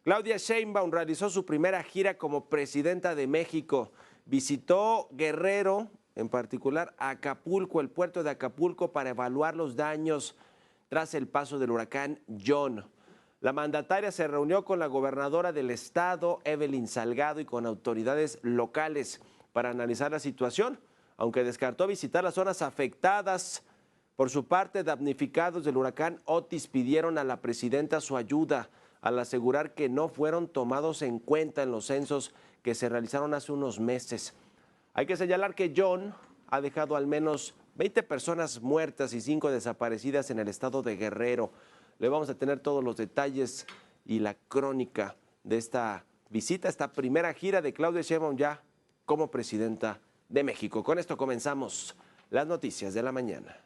Claudia Sheinbaum realizó su primera gira como presidenta de México. Visitó Guerrero, en particular Acapulco, el puerto de Acapulco, para evaluar los daños tras el paso del huracán John. La mandataria se reunió con la gobernadora del estado, Evelyn Salgado, y con autoridades locales para analizar la situación, aunque descartó visitar las zonas afectadas. Por su parte, damnificados del huracán Otis pidieron a la presidenta su ayuda al asegurar que no fueron tomados en cuenta en los censos que se realizaron hace unos meses. Hay que señalar que John ha dejado al menos 20 personas muertas y 5 desaparecidas en el estado de Guerrero. Le vamos a tener todos los detalles y la crónica de esta visita, esta primera gira de Claudia Sheinbaum ya como presidenta de México. Con esto comenzamos las noticias de la mañana.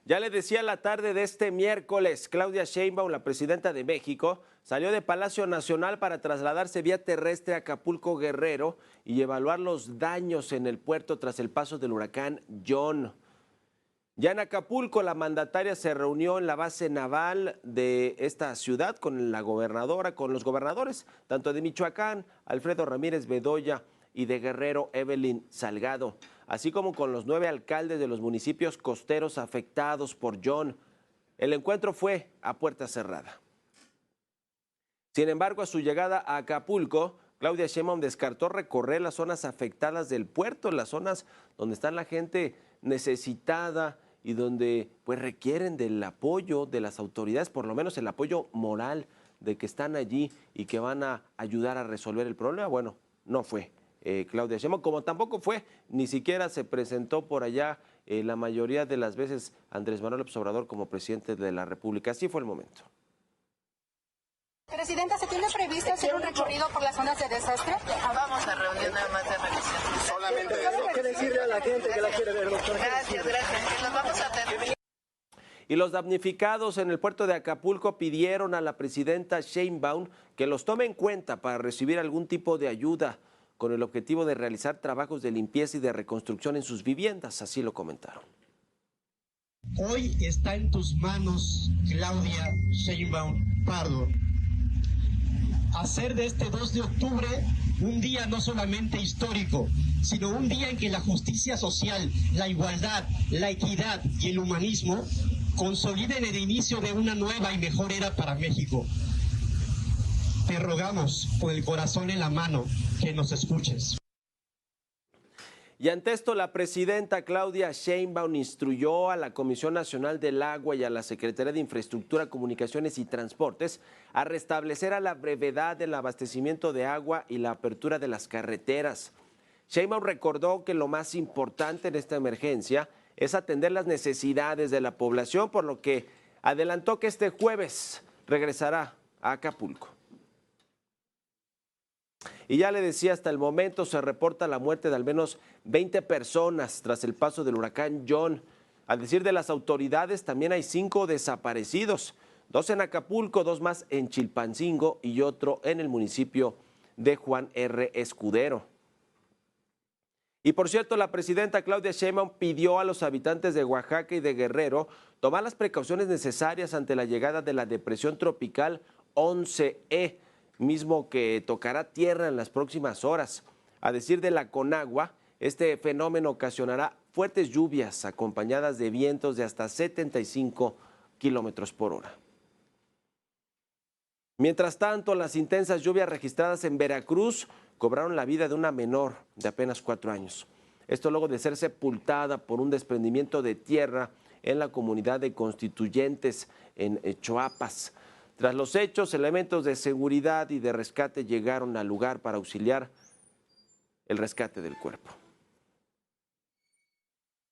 Ya le decía, la tarde de este miércoles, Claudia Sheinbaum, la presidenta de México, salió de Palacio Nacional para trasladarse vía terrestre a Acapulco, Guerrero, y evaluar los daños en el puerto tras el paso del huracán John. Ya en Acapulco, la mandataria se reunió en la base naval de esta ciudad con la gobernadora, con los gobernadores, tanto de Michoacán, Alfredo Ramírez Bedoya, y de Guerrero, Evelyn Salgado, así como con los 9 alcaldes de los municipios costeros afectados por John. El encuentro fue a puerta cerrada. Sin embargo, a su llegada a Acapulco, Claudia Sheinbaum descartó recorrer las zonas afectadas del puerto, las zonas donde está la gente necesitada y donde pues requieren del apoyo de las autoridades, por lo menos el apoyo moral de que están allí y que van a ayudar a resolver el problema. Bueno, no fue Claudia Sheinbaum, como tampoco fue, ni siquiera se presentó por allá la mayoría de las veces Andrés Manuel López Obrador como presidente de la República. Así fue el momento. Presidenta, ¿se tiene previsto hacer un recorrido por las zonas de desastre? Vamos a reunión nada más de revisión. Solamente ¿qué decirle a la gente que la quiere ver, doctor? Gracias, que nos vamos a atender. Y los damnificados en el puerto de Acapulco pidieron a la presidenta Sheinbaum que los tome en cuenta para recibir algún tipo de ayuda con el objetivo de realizar trabajos de limpieza y de reconstrucción en sus viviendas, así lo comentaron. Hoy está en tus manos, Claudia Sheinbaum Pardo, hacer de este 2 de octubre un día no solamente histórico, sino un día en que la justicia social, la igualdad, la equidad y el humanismo consoliden el inicio de una nueva y mejor era para México. Te rogamos, con el corazón en la mano, que nos escuches. Y ante esto, la presidenta Claudia Sheinbaum instruyó a la Comisión Nacional del Agua y a la Secretaría de Infraestructura, Comunicaciones y Transportes a restablecer a la brevedad el abastecimiento de agua y la apertura de las carreteras. Sheinbaum recordó que lo más importante en esta emergencia es atender las necesidades de la población, por lo que adelantó que este jueves regresará a Acapulco. Y ya le decía, hasta el momento se reporta la muerte de al menos 20 personas tras el paso del huracán John. Al decir de las autoridades, también hay 5 desaparecidos, 2 en Acapulco, 2 más en Chilpancingo y otro en el municipio de Juan R. Escudero. Y por cierto, la presidenta Claudia Sheinbaum pidió a los habitantes de Oaxaca y de Guerrero tomar las precauciones necesarias ante la llegada de la depresión tropical 11E, mismo que tocará tierra en las próximas horas. A decir de la Conagua, este fenómeno ocasionará fuertes lluvias acompañadas de vientos de hasta 75 kilómetros por hora. Mientras tanto, las intensas lluvias registradas en Veracruz cobraron la vida de una menor de apenas 4 años. Esto luego de ser sepultada por un desprendimiento de tierra en la comunidad de Constituyentes en Choapas. Tras los hechos, elementos de seguridad y de rescate llegaron al lugar para auxiliar el rescate del cuerpo.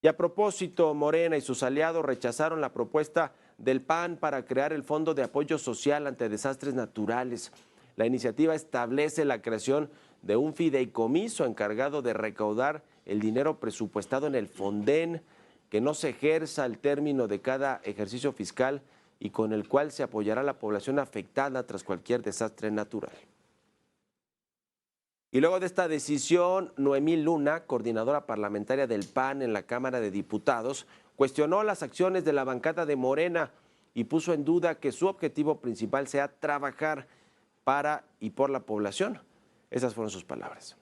Y a propósito, Morena y sus aliados rechazaron la propuesta del PAN para crear el Fondo de Apoyo Social ante Desastres Naturales. La iniciativa establece la creación de un fideicomiso encargado de recaudar el dinero presupuestado en el Fonden que no se ejerza al término de cada ejercicio fiscal y con el cual se apoyará a la población afectada tras cualquier desastre natural. Y luego de esta decisión, Noemí Luna, coordinadora parlamentaria del PAN en la Cámara de Diputados, cuestionó las acciones de la bancada de Morena y puso en duda que su objetivo principal sea trabajar para y por la población. Esas fueron sus palabras.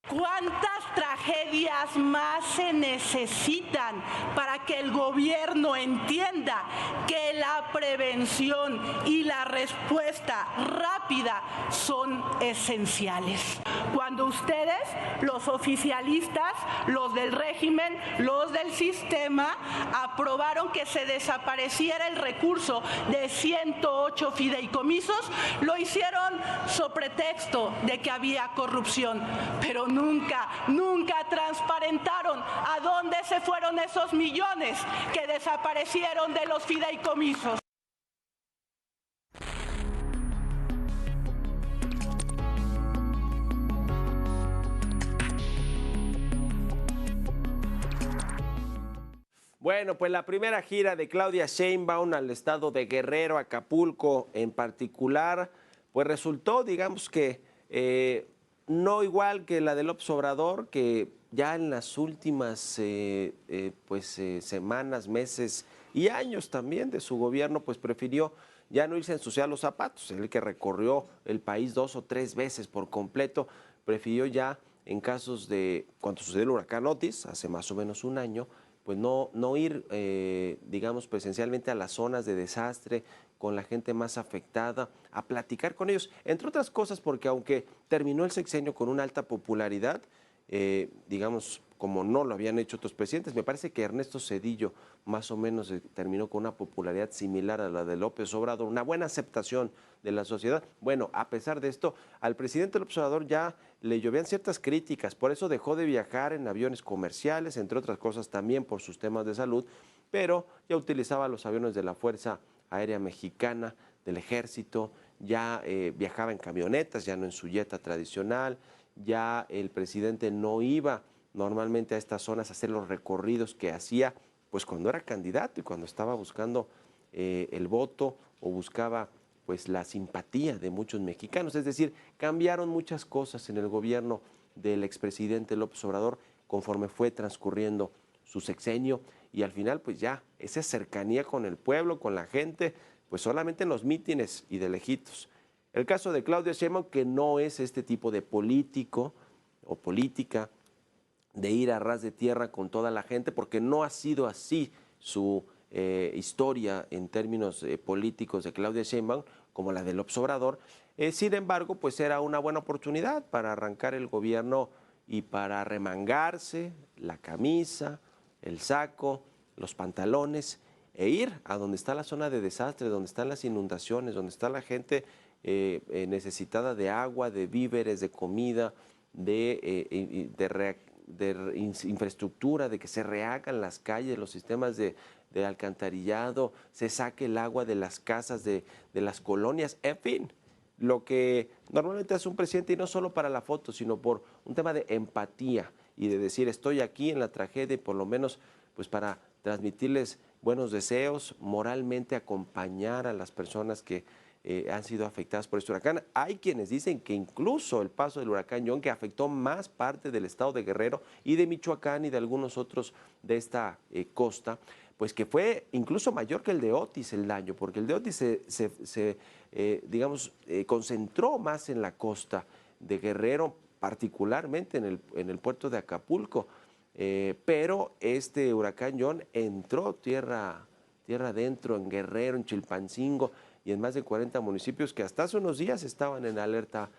¿Cuántas tragedias más se necesitan para que el gobierno entienda que la prevención y la respuesta rápida son esenciales? Cuando ustedes, los oficialistas, los del régimen, los del sistema, aprobaron que se desapareciera el recurso de 108 fideicomisos, lo hicieron sobre pretexto de que había corrupción, pero nunca transparentaron a dónde se fueron esos millones que desaparecieron de los fideicomisos. Bueno, pues la primera gira de Claudia Sheinbaum al estado de Guerrero, Acapulco en particular, pues resultó, digamos que no igual que la de López Obrador, que ya en las últimas semanas, meses y años también de su gobierno, pues prefirió ya no irse a ensuciar los zapatos. El que recorrió el país 2 o 3 veces por completo, prefirió ya en casos de, cuando sucedió el huracán Otis, hace más o menos un año, pues no ir, digamos, presencialmente a las zonas de desastre, con la gente más afectada, a platicar con ellos, entre otras cosas porque aunque terminó el sexenio con una alta popularidad, digamos, como no lo habían hecho otros presidentes, me parece que Ernesto Zedillo más o menos terminó con una popularidad similar a la de López Obrador, una buena aceptación de la sociedad. Bueno, a pesar de esto, al presidente López Obrador ya le llovían ciertas críticas, por eso dejó de viajar en aviones comerciales, entre otras cosas también por sus temas de salud, pero ya utilizaba los aviones de la Fuerza Aérea Mexicana, del Ejército, ya viajaba en camionetas, ya no en su yeta tradicional, ya el presidente no iba normalmente a estas zonas a hacer los recorridos que hacía pues cuando era candidato y cuando estaba buscando el voto o buscaba pues la simpatía de muchos mexicanos. Es decir, cambiaron muchas cosas en el gobierno del expresidente López Obrador conforme fue transcurriendo su sexenio y al final pues ya esa cercanía con el pueblo, con la gente, pues solamente en los mítines y de lejitos. El caso de Claudia Sheinbaum, que no es este tipo de político o política de ir a ras de tierra con toda la gente, porque no ha sido así su historia en términos políticos de Claudia Sheinbaum, como la de López Obrador. Sin embargo, pues era una buena oportunidad para arrancar el gobierno y para remangarse la camisa, el saco, los pantalones e ir a donde está la zona de desastre, donde están las inundaciones, donde está la gente necesitada de agua, de víveres, de comida, de infraestructura, de que se rehagan las calles, los sistemas de alcantarillado, se saque el agua de las casas, de las colonias, en fin, lo que normalmente hace un presidente, y no solo para la foto, sino por un tema de empatía y de decir estoy aquí en la tragedia y por lo menos pues para transmitirles buenos deseos, moralmente acompañar a las personas que han sido afectadas por este huracán. Hay quienes dicen que incluso el paso del huracán John, que afectó más parte del estado de Guerrero y de Michoacán y de algunos otros de esta costa, pues que fue incluso mayor que el de Otis el daño, porque el de Otis se concentró más en la costa de Guerrero, particularmente en el puerto de Acapulco, pero este huracán John entró tierra adentro en Guerrero, en Chilpancingo y en más de 40 municipios que hasta hace unos días estaban en alerta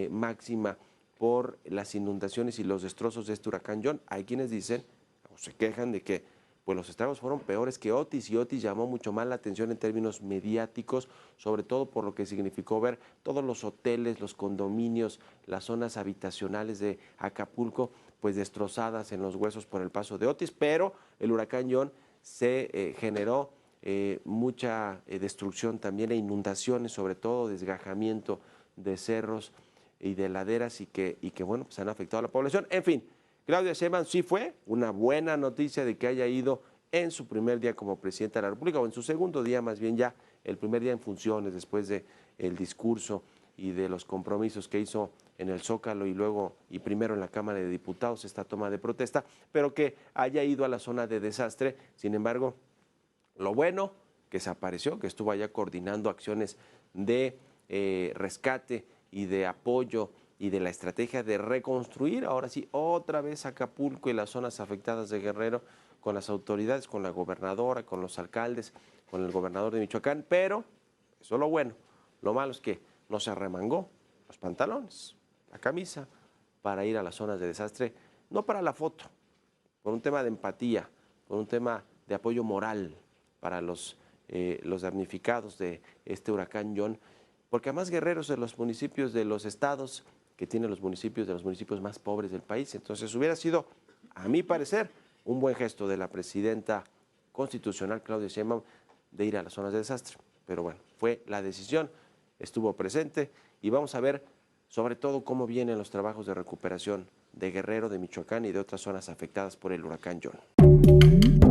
máxima por las inundaciones y los destrozos de este huracán John. Hay quienes dicen o se quejan de que pues los estragos fueron peores que Otis, y Otis llamó mucho más la atención en términos mediáticos, sobre todo por lo que significó ver todos los hoteles, los condominios, las zonas habitacionales de Acapulco, pues destrozadas en los huesos por el paso de Otis, pero el huracán John se generó mucha destrucción también e inundaciones, sobre todo desgajamiento de cerros y de laderas y que bueno, pues han afectado a la población. En fin, Claudia Sheinbaum sí fue una buena noticia de que haya ido en su primer día como presidenta de la República, o en su segundo día más bien ya, el primer día en funciones después del discurso y de los compromisos que hizo en el Zócalo y primero en la Cámara de Diputados, esta toma de protesta, pero que haya ido a la zona de desastre. Sin embargo, lo bueno, que se apareció, que estuvo allá coordinando acciones de rescate y de apoyo y de la estrategia de reconstruir, ahora sí, otra vez Acapulco y las zonas afectadas de Guerrero, con las autoridades, con la gobernadora, con los alcaldes, con el gobernador de Michoacán, pero eso es lo bueno. Lo malo es que no se arremangó los pantalones, la camisa, para ir a las zonas de desastre, no para la foto, por un tema de empatía, por un tema de apoyo moral para los damnificados de este huracán John, porque además Guerrero es de los municipios de los estados que tienen los municipios más pobres del país. Entonces hubiera sido, a mi parecer, un buen gesto de la presidenta constitucional Claudia Sheinbaum de ir a las zonas de desastre. Pero bueno, fue la decisión, estuvo presente y vamos a ver sobre todo cómo vienen los trabajos de recuperación de Guerrero, de Michoacán y de otras zonas afectadas por el huracán John.